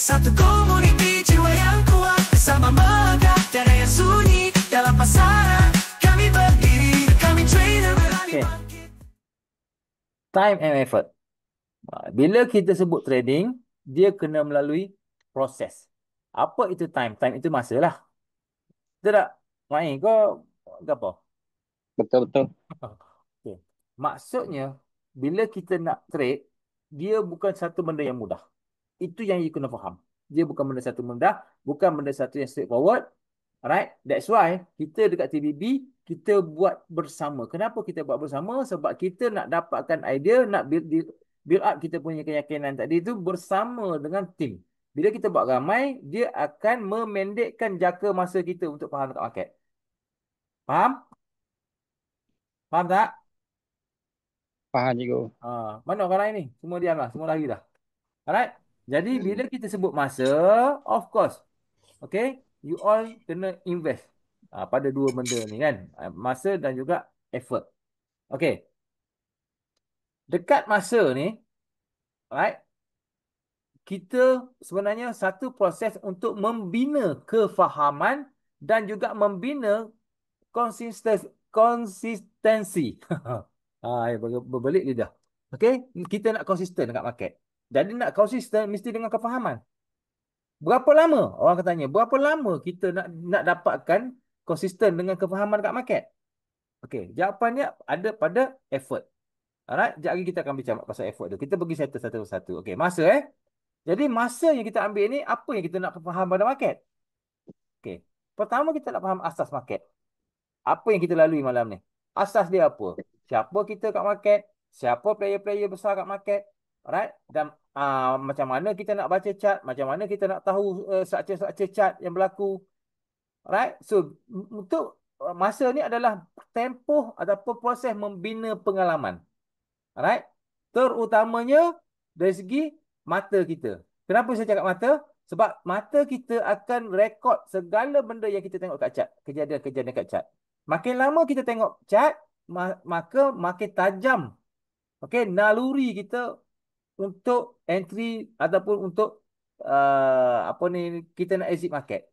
Satu komuniti jiwa yang kuat, bersama megah dan yang sunyi dalam pasaran. Kami berdiri, kami trader berani Okay. bangkit. Time and effort. Bila kita sebut trading, dia kena melalui proses. Apa itu time? Time itu masa lah. Betul tak? Main kau apa? Betul betul. Okay. Maksudnya, bila kita nak trade, dia bukan satu benda yang mudah. Itu yang you kena faham. Dia bukan benda satu mudah, bukan benda satu yang straightforward. Alright, that's why kita dekat TBB, kita buat bersama. Kenapa kita buat bersama? Sebab kita nak dapatkan idea, nak build up kita punya keyakinan tadi itu bersama dengan tim. Bila kita buat ramai, dia akan memendekkan jangka masa kita untuk faham dekat market. Faham? Faham tak? Faham cikgu. Mana orang lain ni? Semua diam lah. Semua lari dah. Alright. Jadi bila kita sebut masa, of course, okay, you all kena invest pada dua benda ni kan. Masa dan juga effort. Okay. Dekat masa ni, alright, kita sebenarnya satu proses untuk membina kefahaman dan juga membina konsistensi. Berbelit lidah. Okay, kita nak konsisten dekat market. Jadi nak konsisten mesti dengan kefahaman. Berapa lama? Orang akan tanya, berapa lama kita nak dapatkan konsisten dengan kefahaman dekat market? Okey, jawapannya ada pada effort. Alright, sekejap lagi kita akan bincang pasal effort tu. Kita pergi settle satu satu. Okey, masa Jadi masa yang kita ambil ni, apa yang kita nak faham pada market? Okey, pertama kita nak faham asas market. Apa yang kita lalui malam ni? Asas dia apa? Siapa kita kat market? Siapa player-player besar kat market? Alright? Dan macam mana kita nak baca chart? Macam mana kita nak tahu structure-structure chart yang berlaku? Alright? So, untuk masa ni adalah tempoh ataupun proses membina pengalaman. Alright? Terutamanya dari segi mata kita. Kenapa saya cakap mata? Sebab mata kita akan rekod segala benda yang kita tengok kat chart. Kejadian-kejadian kat chart. Makin lama kita tengok chart, maka makin tajam, okay, naluri kita untuk entry ataupun untuk apa ni, kita nak exit market.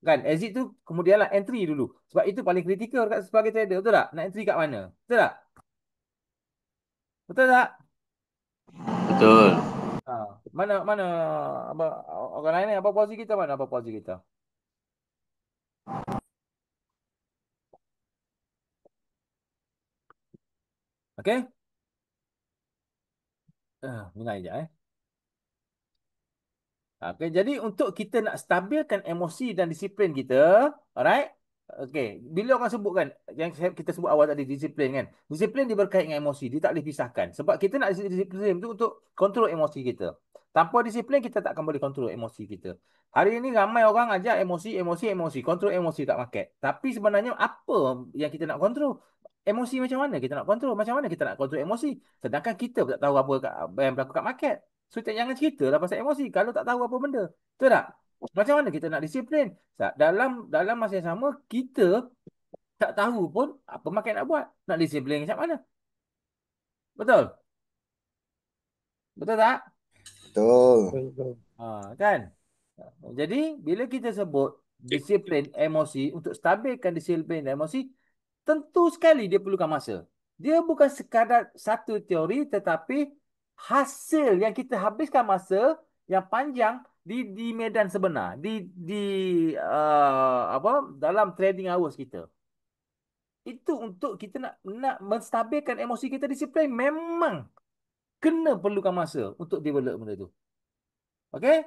Kan, exit tu kemudianlah entry dulu. Sebab itu paling kritikal sebagai trader. Betul tak? Nak entry kat mana? Betul tak? Betul tak? Betul. Mana mana apa, orang lain ni, apa posisi kita, mana apa posisi kita? Okey? Minai je Okay, jadi untuk kita nak stabilkan emosi dan disiplin kita, alright? Okay, bila orang sebutkan, yang kita sebut awal tadi, disiplin kan? Disiplin dia berkait dengan emosi, dia tak boleh pisahkan. Sebab kita nak disiplin itu untuk kontrol emosi kita. Tanpa disiplin, kita tak akan boleh kontrol emosi kita. Hari ini ramai orang ajak emosi, emosi, emosi. Kontrol emosi kat market. Tapi sebenarnya apa yang kita nak kontrol? Emosi macam mana kita nak kontrol? Macam mana kita nak kontrol emosi? Sedangkan kita tak tahu apa yang berlaku kat market. So, jangan ceritalah pasal emosi kalau tak tahu apa benda. Betul tak? Macam mana kita nak disiplin? Dalam masa yang sama, kita tak tahu pun apa market nak buat. Nak disiplin macam mana? Betul? Betul tak? Betul. Betul. Kan? Jadi, bila kita sebut disiplin emosi, untuk stabilkan disiplin emosi, tentu sekali dia perlukan masa. Dia bukan sekadar satu teori, tetapi hasil yang kita habiskan masa yang panjang di medan sebenar, di apa, dalam trading hours kita. Itu untuk kita nak menstabilkan emosi kita, disiplin memang kena perlukan masa untuk develop benda tu. Okey?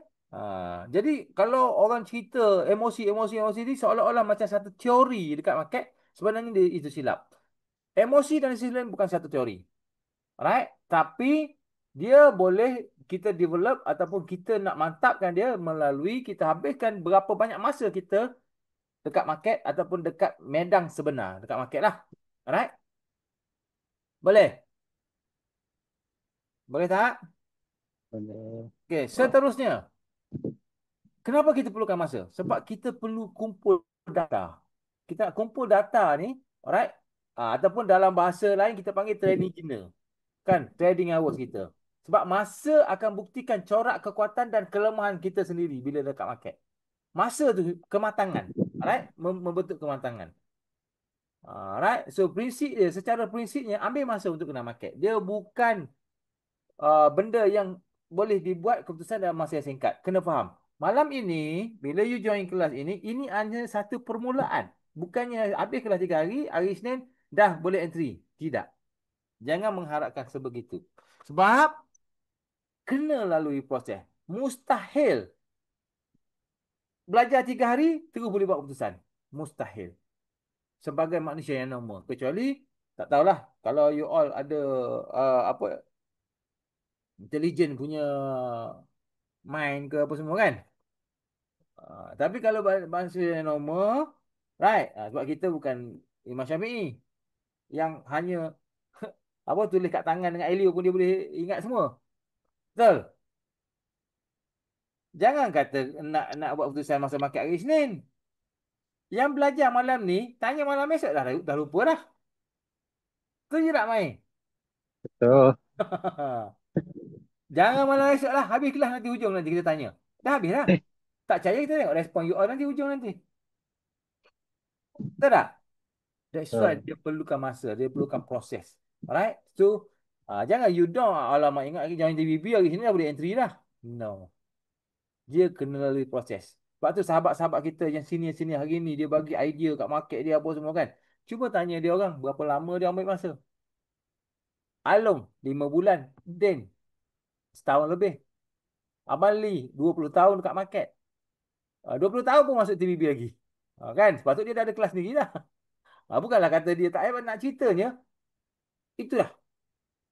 Jadi kalau orang cerita emosi ni seolah-olah macam satu teori dekat market, sebenarnya itu silap. Emosi dan disiplin bukan satu teori. Alright? Tapi dia boleh kita develop ataupun kita nak mantapkan dia melalui kita habiskan berapa banyak masa kita dekat market ataupun dekat medang sebenar dekat market lah. Alright? Boleh? Boleh tak? Boleh. Okey, seterusnya. Kenapa kita perlukan masa? Sebab kita perlu kumpul data. Kita nak kumpul data ni, alright? Ataupun dalam bahasa lain kita panggil trading dinner. Kan? Trading hours kita. Sebab masa akan buktikan corak kekuatan dan kelemahan kita sendiri bila dekat market. Masa tu kematangan. Alright? Membentuk kematangan. Alright? So prinsip dia, secara prinsipnya ambil masa untuk kena market. Dia bukan benda yang boleh dibuat keputusan dalam masa yang singkat. Kena faham. Malam ini, bila you join kelas ini hanya satu permulaan. Bukannya habis kelas 3 hari, hari Isnin, dah boleh entry. Tidak. Jangan mengharapkan sebegitu. Sebab, kena lalui proses. Mustahil. Belajar 3 hari, terus boleh buat keputusan. Mustahil. Sebagai manusia yang normal. Kecuali, tak tahulah, kalau you all ada apa intelligent punya mind ke apa semua kan. Tapi kalau bangsa yang normal, right? Sebab kita bukan Imam Syafi'i yang hanya apa tulis kat tangan dengan Elio pun dia boleh ingat semua. Betul? Jangan kata nak buat keputusan masa market hari Isnin. Yang belajar malam ni, tanya malam esok dah lupa dah. Tu je tak main. Betul. Jangan malam esok lah. Habis kelas nanti hujung nanti kita tanya. Dah habis dah. Eh, Tak percaya kita tengok respon you all nanti hujung nanti. Betul tak? That's why betul. dia perlukan masa, dia perlukan proses. Alright? So, jangan you down. Alamak, ingat lagi join TVB hari sini dah boleh entry dah. No. Dia kena lalui proses. Sebab tu sahabat-sahabat kita yang senior-senior hari ni, dia bagi idea kat market dia apa semua kan. Cuba tanya dia orang, berapa lama dia ambil masa. Along, 5 bulan. Dan, setahun lebih. Abang Lee, 20 tahun dekat market. 20 tahun pun masuk TVB lagi. Kan? Sepatutnya dia dah ada kelas sendiri dah. Bukanlah kata dia tak hebat nak ceritanya. Itulah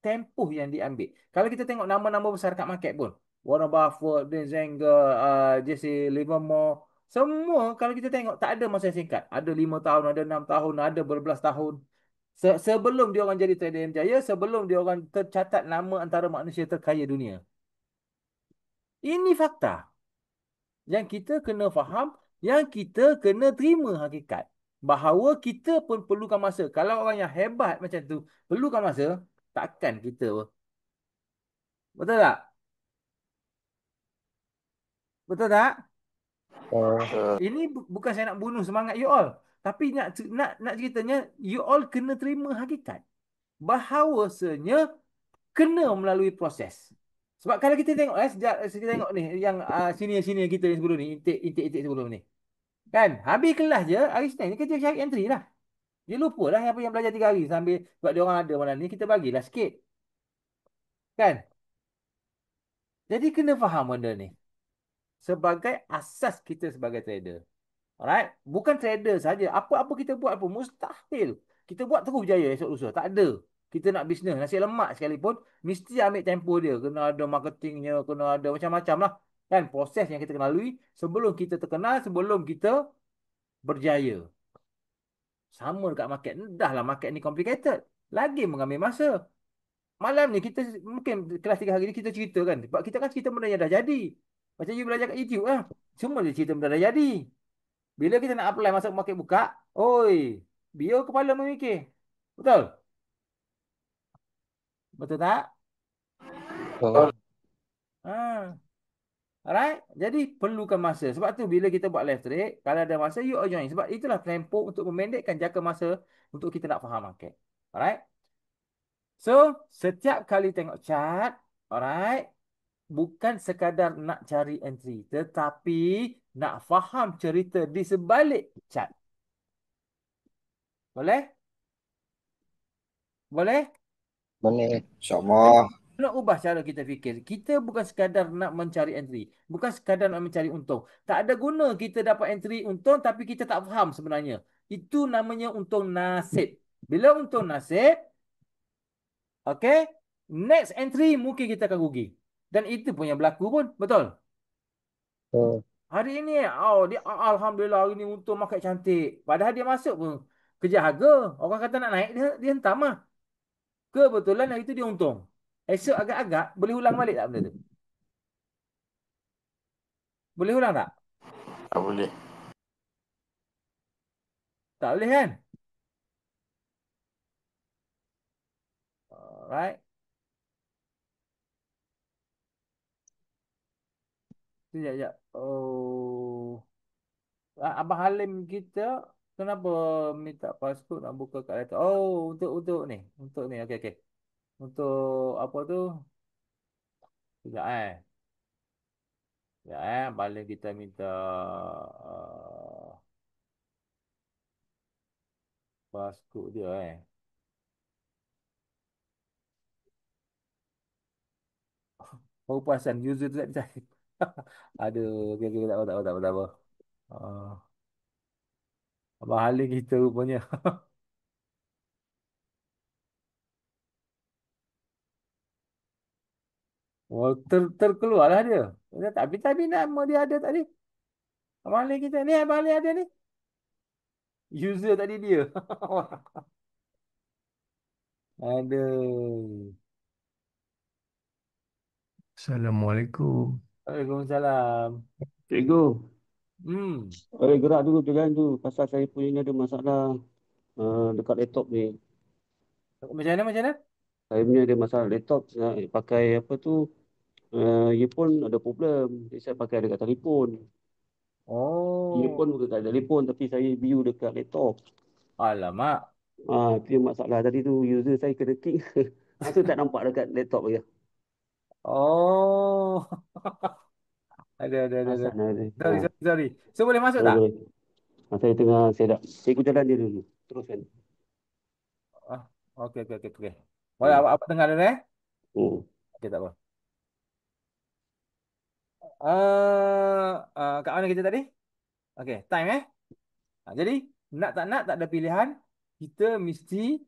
tempoh yang diambil. Kalau kita tengok nama-nama besar kat market pun, Warren Buffett, Dan Zanger, Jesse Livermore, semua kalau kita tengok tak ada masa yang singkat. Ada 5 tahun, ada 6 tahun, ada berbelas tahun. Sebelum dia orang jadi trader yang berjaya, sebelum dia orang tercatat nama antara manusia terkaya dunia. Ini fakta yang kita kena faham, yang kita kena terima hakikat. Bahawa kita pun perlukan masa. Kalau orang yang hebat macam tu perlukan masa, takkan kita. Betul tak? Betul tak? Betul. Ini bukan saya nak bunuh semangat you all. Tapi nak ceritanya, you all kena terima hakikat. Bahawasanya kena melalui proses. Sebab kalau kita tengok, sejak kita tengok ni, yang senior-senior kita yang sebelum ni, intake sebelum ni. Kan? Habis kelas je, hari Senin ni kerja cari entry lah. Dia lupa lah apa yang belajar 3 hari sambil sebab dia orang ada malam ni, kita bagilah sikit. Kan? Jadi kena faham benda ni. Sebagai asas kita sebagai trader. Alright? Bukan trader saja. Apa-apa kita buat pun mustahil. Kita buat terus berjaya esok lusa. Tak ada. Kita nak bisnes, nasi lemak sekalipun, mesti ambil tempo dia. Kena ada marketingnya, kena ada macam-macam lah. Kan? Proses yang kita kena lalui sebelum kita terkenal, sebelum kita berjaya. Sama dekat market. Dah lah market ni complicated. Lagi mengambil masa. Malam ni kita mungkin kelas 3 hari ni kita cerita kan. Sebab kita kan cerita benda yang dah jadi. Macam you belajar kat YouTube lah. Semua dia cerita benda dah jadi. Bila kita nak apply masuk market buka, oi, bio kepala memikir. Betul? Betul tak? Betul. Ha. Alright? Jadi perlukan masa. Sebab tu bila kita buat live trade, kalau ada masa you all join. Sebab itulah tempoh untuk memendekkan jangka masa untuk kita nak faham market. Alright? So, setiap kali tengok chart, alright, bukan sekadar nak cari entry, tetapi nak faham cerita di sebalik chart. Boleh? Boleh? Boleh. InsyaAllah. Nak ubah cara kita fikir. Kita bukan sekadar nak mencari entry. Bukan sekadar nak mencari untung. Tak ada guna kita dapat entry untung tapi kita tak faham sebenarnya. Itu namanya untung nasib. Bila untung nasib, okay, next entry mungkin kita akan rugi. Dan itu pun yang berlaku pun. Betul? Betul. Hari ini, dia Alhamdulillah hari ini untung market cantik. Padahal dia masuk pun kejar harga. Orang kata nak naik, dia hentam lah. Kebetulan hari itu dia untung. Esok agak-agak boleh ulang balik tak benda tu? Boleh ulang tak? Tak boleh. Tak boleh kan? Alright. Sekejap, sekejap. Oh. Abang Halim kita kenapa minta passcode nak buka kat laptop? Oh, untuk ni. Untuk ni. Okey, okey. Untuk apa tu? Sekejap Sekejap Balik kita minta passcode dia Oh, perasan user tu tak dicari. Aduh, okey, okey, tak apa, tak apa, tak apa, tak apa. Ah, Abang Halim kita rupanya. Oh, terkeluarlah dia. Dia tak, tapi nama dia ada tadi. Abang Halim kita ni, Abang Halim ada ni. User tadi dia. Aduh. Assalamualaikum. Waalaikumsalam. Cikgu, Hmm. gerak dulu jangan tu. Pasal saya punya ni ada masalah dekat laptop ni. Macam mana, macam mana? Saya punya ada masalah laptop. Pakai apa tu, earphone ada problem. Jadi saya pakai dekat telefon. Oh, Earphone bukan dekat telefon tapi saya view dekat laptop. alamak. Itu yang masalah tadi tu. User saya kena kick. Itu tak nampak dekat laptop lagi. Oh. Ada. Asal ada. Sorry, sorry, sorry. So, boleh masuk Boleh, tak? boleh. Saya tengah set up. Saya ikut jalan dia dulu. Teruskan. Ah, okey, okey, okey, okey. Boleh, Hmm. apa dengar dulu Hmm. Okey, tak apa. Kat mana kita tadi? Okey, time jadi, nak tak ada pilihan. Kita mesti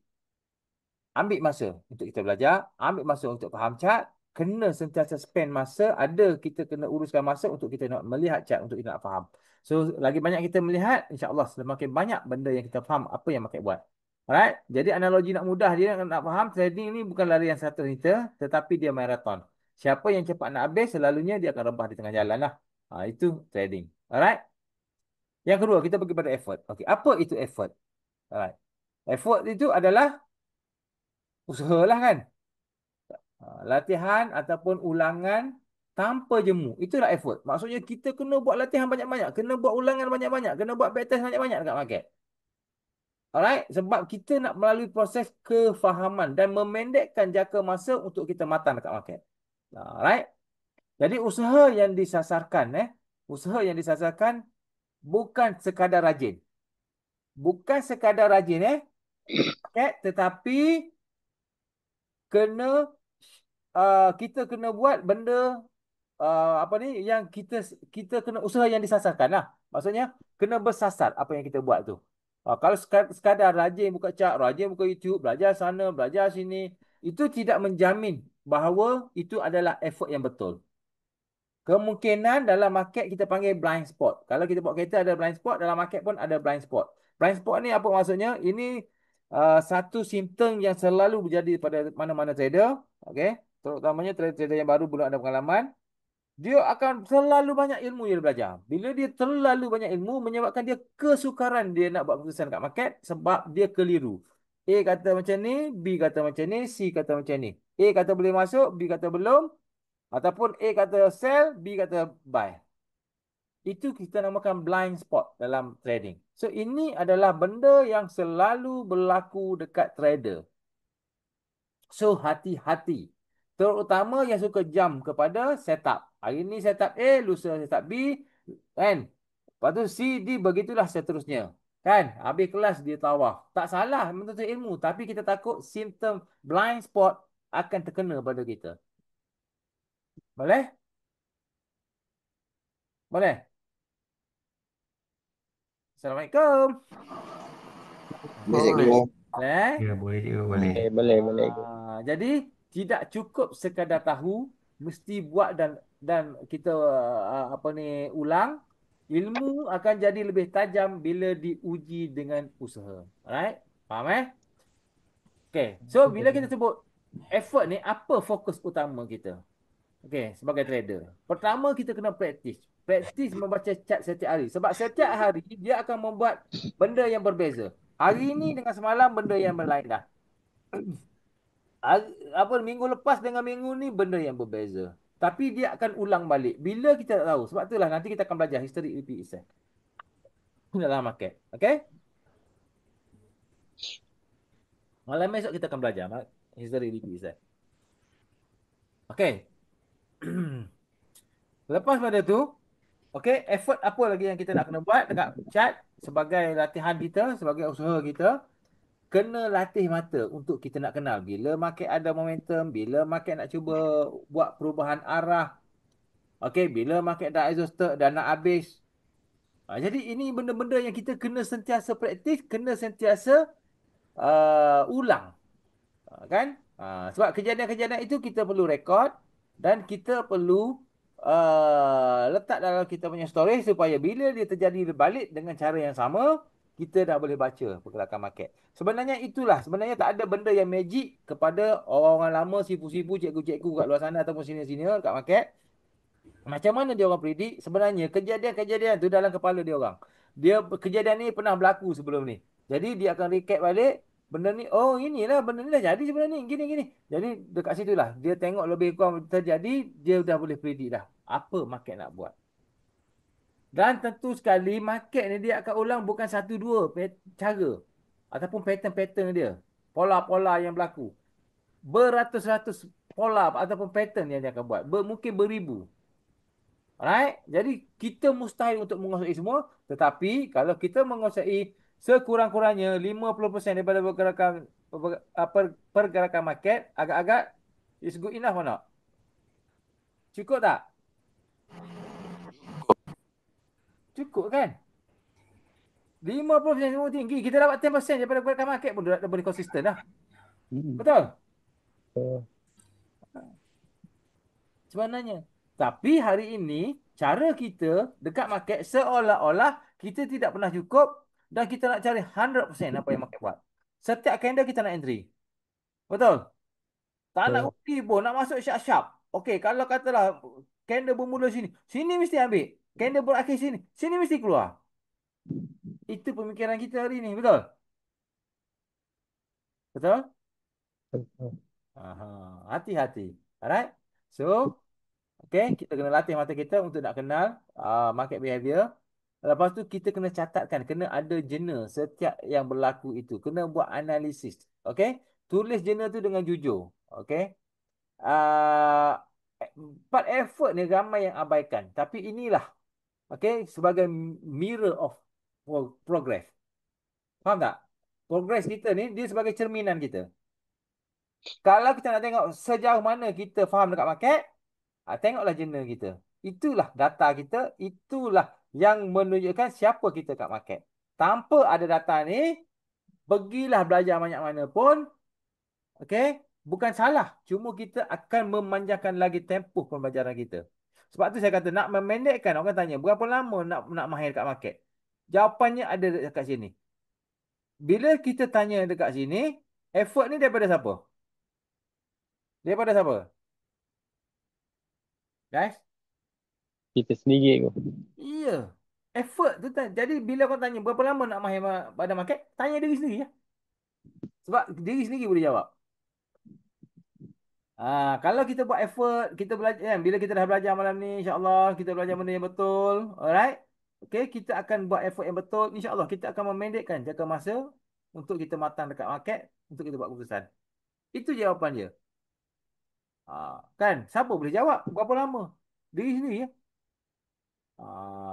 ambil masa untuk kita belajar, ambil masa untuk faham cat, kena sentiasa spend masa, ada kita kena uruskan masa untuk kita nak melihat cat, untuk kita nak faham. So, lagi banyak kita melihat, insya-Allah semakin banyak benda yang kita faham apa yang market buat. Alright? Jadi analogi nak mudah dia nak faham, trading ni bukan lari yang 100 meter, tetapi dia maraton. Siapa yang cepat nak habis, selalunya dia akan rebah di tengah jalan lah. Itu trading. Alright? Yang kedua, kita pergi pada effort. Okey, apa itu effort? Alright. Effort itu adalah usahalah kan. Latihan ataupun ulangan tanpa jemu. Itulah effort. Maksudnya kita kena buat latihan banyak-banyak. Kena buat ulangan banyak-banyak. Kena buat backtest banyak-banyak dekat market. Alright? Sebab kita nak melalui proses kefahaman dan memendekkan jangka masa untuk kita matang dekat market. Alright? Jadi usaha yang disasarkan usaha yang disasarkan bukan sekadar rajin. Bukan sekadar rajin dekat market, tetapi kena kita kena buat benda apa ni yang kita kena usaha yang disasarkan lah. Maksudnya kena bersasar apa yang kita buat tu. Kalau sekadar rajin buka chart, rajin buka YouTube, belajar sana, belajar sini, itu tidak menjamin bahawa itu adalah effort yang betul. Kemungkinan dalam market kita panggil blind spot. Kalau kita buat kereta ada blind spot, dalam market pun ada blind spot. Blind spot ni apa maksudnya? Ini satu simptom yang selalu berjadi pada mana-mana trader. Okay? Terutamanya trader-trader yang baru belum ada pengalaman. Dia akan terlalu banyak ilmu yang dia belajar. Bila dia terlalu banyak ilmu, menyebabkan dia kesukaran dia nak buat keputusan kat market sebab dia keliru. A kata macam ni, B kata macam ni, C kata macam ni. A kata boleh masuk, B kata belum. Ataupun A kata sell, B kata buy. Itu kita namakan blind spot dalam trading. So, ini adalah benda yang selalu berlaku dekat trader. So, hati-hati. Terutama yang suka jump kepada setup. Hari ni setup A, lusa setup B. Kan? Lepas tu C, D, begitulah seterusnya. Kan? Habis kelas dia tawaf. Tak salah menuntut ilmu. Tapi kita takut simptom blind spot akan terkena pada kita. Boleh? Boleh? Assalamualaikum. Boleh cikgu. Boleh? Ya, boleh juga boleh. Boleh. Jadi tidak cukup sekadar tahu, mesti buat dan kita apa ni ulang. Ilmu akan jadi lebih tajam bila diuji dengan usaha. Alright? Faham Okay. So bila kita sebut effort ni, apa fokus utama kita? Okay, sebagai trader. Pertama kita kena praktis. Praktis membaca chart setiap hari. Sebab setiap hari dia akan membuat benda yang berbeza. Hari ini dengan semalam benda yang berlain dah. Apa minggu lepas dengan minggu ni benda yang berbeza. Tapi dia akan ulang balik. Bila kita tak tahu. Sebab itulah nanti kita akan belajar history repeat itself dalam market. Okay? Malam esok kita akan belajar history repeat itself. Okay. Lepas pada tu, okay, effort apa lagi yang kita nak kena buat dekat chat sebagai latihan kita, sebagai usaha kita, kena latih mata untuk kita nak kenal bila market ada momentum, bila market nak cuba buat perubahan arah, okay, bila market dah exhausted dan nak habis. Jadi ini benda-benda yang kita kena sentiasa praktis, kena sentiasa ulang. Kan? Sebab kejadian-kejadian itu kita perlu rekod dan kita perlu letak dalam kita punya story supaya bila dia terjadi balik dengan cara yang sama, kita dah boleh baca pergerakan market. Sebenarnya tak ada benda yang magic kepada orang-orang lama, sifu-sifu, cikgu-cikgu kat luar sana ataupun senior-senior kat market. Macam mana dia orang predik? Sebenarnya kejadian-kejadian tu dalam kepala dia orang. Kejadian ni pernah berlaku sebelum ni. Jadi dia akan recap balik. Benda ni, oh inilah benda ni dah jadi sebenarnya ni. Gini-gini. Jadi dekat situ lah. Dia tengok lebih kurang terjadi. Dia dah boleh predik dah. Apa market nak buat. Dan tentu sekali market ni dia akan ulang bukan satu dua cara. Ataupun pattern-pattern dia. Pola-pola yang berlaku. Beratus-ratus pola ataupun pattern yang dia akan buat. Mungkin beribu. Alright? Jadi kita mustahil untuk menguasai semua, tetapi kalau kita menguasai sekurang-kurangnya 50% daripada pergerakan market, agak-agak is good enough or not? Cukup tak? Cukup kan? 50% semua tinggi. Kita dapat 10% daripada pergerakan market pun dah boleh konsisten dah. Betul? Sebenarnya. Tapi hari ini, cara kita dekat market seolah-olah kita tidak pernah cukup dan kita nak cari 100% apa yang market buat. Setiap candle kita nak entry. Betul? Tak nak undi pun, nak masuk sharp-sharp. Okey, kalau katalah candle bermula sini, sini mesti ambil. Candle berakhir sini, sini mesti keluar. Itu pemikiran kita hari ini, betul? Betul? Hati-hati. Alright? So, okay, kita kena latih mata kita untuk nak kenal market behavior. Lepas tu kita kena catatkan, kena ada jurnal setiap yang berlaku itu. Kena buat analisis. Okay? Tulis jurnal tu dengan jujur. Okay? Part effort ni ramai yang abaikan. Tapi inilah, okay, sebagai mirror of progress. Faham tak? Progress kita ni, dia sebagai cerminan kita. Kalau kita nak tengok sejauh mana kita faham dekat market, tengoklah jurnal kita. Itulah data kita. Itulah yang menunjukkan siapa kita kat market. Tanpa ada data ni, pergilah belajar banyak mana pun. Okay? Bukan salah. Cuma kita akan memanjangkan lagi tempoh pembelajaran kita. Sebab tu saya kata nak memendekkan. Orang tanya, berapa lama nak mahir kat market? Jawapannya ada dekat sini. Bila kita tanya dekat sini, effort ni daripada siapa? Daripada siapa? Guys? Kita sendiri kot. Iya. Effort tu. Jadi bila kau tanya berapa lama nak mahir pada market, tanya diri sendiri ya. Sebab diri sendiri boleh jawab. Kalau kita buat effort, kita belajar kan? Bila kita dah belajar malam ni, insya-Allah kita belajar benda yang betul. Alright? Okay, kita akan buat effort yang betul. Insya-Allah kita akan memendekkan jangka masa untuk kita matang dekat market, untuk kita buat keputusan. Itu jawapan dia. Kan? Siapa boleh jawab? Berapa lama? Diri sendiri ya.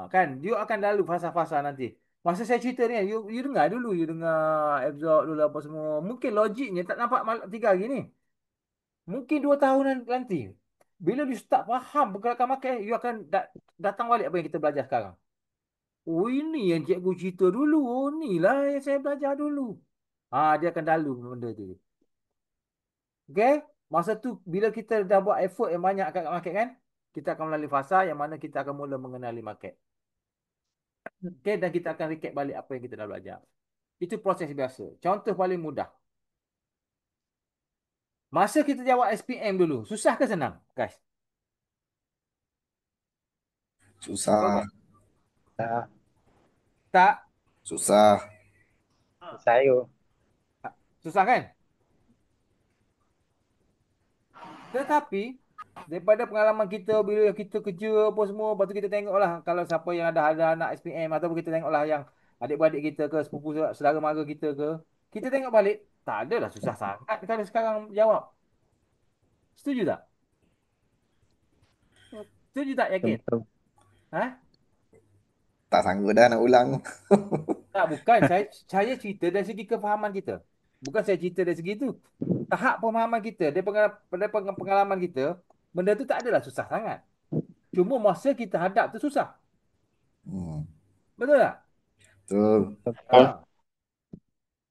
Kan? Dia akan lalu fasa-fasa nanti. Masa saya cerita ni, you dengar dulu. You dengar absorb dulu apa semua. Mungkin logiknya tak nampak 3 hari ni. Mungkin 2 tahunan nanti. Bila you start faham pergerakan market, you akan datang balik apa yang kita belajar sekarang. Oh, ini yang cikgu cerita dulu. Oh, inilah yang saya belajar dulu. Dia akan lalu benda tu. Okay? Masa tu, bila kita dah buat effort yang banyak kat market kan, kita akan melalui fasa yang mana kita akan mula mengenali market. Okay? Dan kita akan recap balik apa yang kita dah belajar. Itu proses biasa. Contoh paling mudah. Masa kita jawab SPM dulu, susah ke senang, guys? Susah. Tak? Susah. Saya. Susah kan? Tetapi, Daripada pengalaman kita bila kita kerja apa semua, lepas tu kita tengoklah kalau siapa yang ada anak SPM ataupun kita tengoklah yang adik-beradik kita ke, sepupu saudara mara kita ke, kita tengok balik, tak adalah susah sangat kalau sekarang jawab. Setuju tak? Setuju tak, yakin? Betul. Ha? Tak sanggup dah nak ulang. Tak, bukan. Saya cerita dari segi kefahaman kita. Bukan saya cerita dari segi itu. Tahap pemahaman kita, dari pengalaman kita, benda tu tak adalah susah sangat. Cuma masa kita hadap tu susah. Hmm. Betul tak? Betul. Betul. Ha.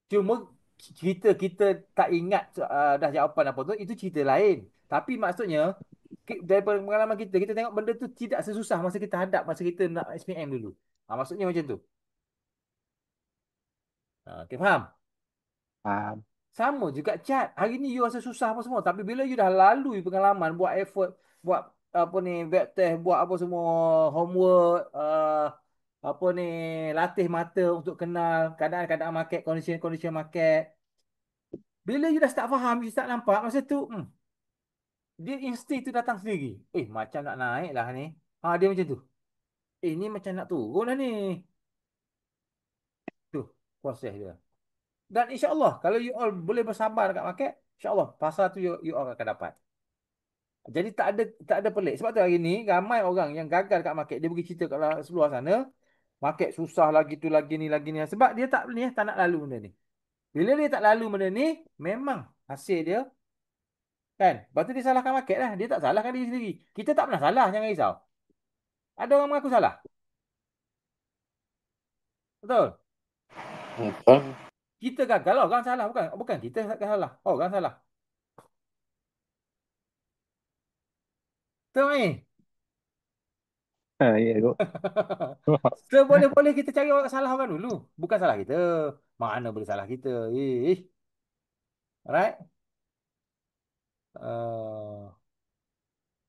Cuma kita tak ingat dah jawapan apa tu, itu cerita lain. Tapi maksudnya, daripada pengalaman kita, kita tengok benda tu tidak sesusah masa kita hadap, masa kita nak SPM dulu. Maksudnya macam tu. Okay, faham? Faham. Sama juga cat. Hari ni you rasa susah apa semua. Tapi bila you dah lalui pengalaman, buat effort, buat apa ni, web test, buat apa semua, homework, apa ni, latih mata untuk kenal keadaan-keadaan market, condition market. Bila you dah start faham, you start nampak, masa tu, dia insting tu datang sendiri. Macam nak naik lah ni. Dia macam tu. Ni macam nak turun lah ni. Tu, proses dia. Dan insya-Allah kalau you all boleh bersabar dekat market, insya-Allah pasar tu you all akan dapat. Jadi tak ada pelik. Sebab tu hari ni ramai orang yang gagal dekat market, dia pergi cerita kat seluar sana, market susah lagi tu lagi ni lagi ni. Sebab dia tak nak lalu benda ni. Bila dia tak lalu benda ni, memang hasil dia kan. Lepas tu dia salahkan market lah. Dia tak salahkan diri sendiri. Kita tak pernah salah, jangan risau. Ada orang mengaku salah. Betul? Betul. Kita gagal, orang salah. Bukan kita salah. Orang salah. Betul ni? Ya, kot. Seboleh-boleh kita cari orang salah orang dulu. Bukan salah kita. Mana boleh salah kita? Alright?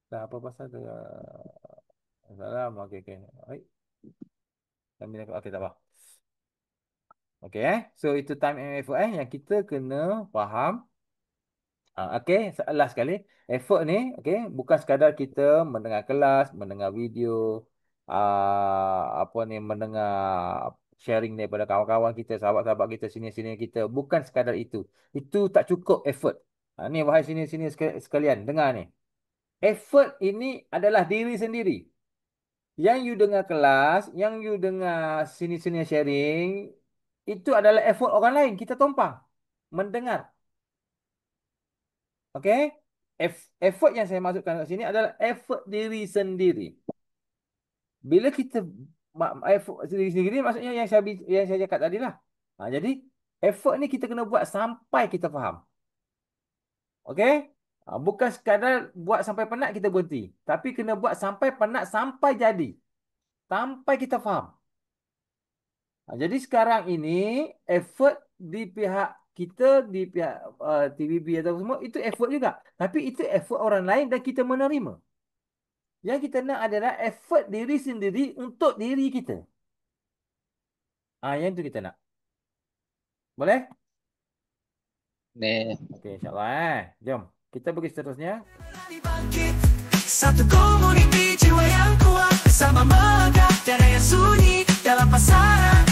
Dah apa pasal tu? Salam. Okay. Baik. Okay, tak apa. Okay, So, itu time and effort yang kita kena faham. Okay, last sekali. Effort ni, okay, bukan sekadar kita mendengar kelas, mendengar video, apa ni, mendengar sharing daripada kawan-kawan kita, sahabat-sahabat kita, senior-senior kita. Bukan sekadar itu. Itu tak cukup effort. Ni wahai senior-senior sekalian, dengar ni. Effort ini adalah diri sendiri. Yang you dengar kelas, yang you dengar senior-senior sharing, itu adalah effort orang lain. Kita tumpang mendengar. Okay? Effort yang saya masukkan kat sini adalah effort diri sendiri. Bila kita effort diri sendiri, maksudnya yang saya cakap tadi lah. Jadi, effort ni kita kena buat sampai kita faham. Okay? Bukan sekadar buat sampai penat kita berhenti. Tapi kena buat sampai penat, sampai jadi. Sampai kita faham. Jadi sekarang ini, effort di pihak kita, di pihak TVB atau semua, itu effort juga. Tapi itu effort orang lain dan kita menerima. Yang kita nak adalah effort diri sendiri untuk diri kita. Yang itu kita nak. Boleh? Ni. Okey, insyaAllah. Jom. Kita pergi seterusnya. Bangkit, satu komuniti jiwa yang kuat, bersama megah dan yang sunyi dalam pasaran.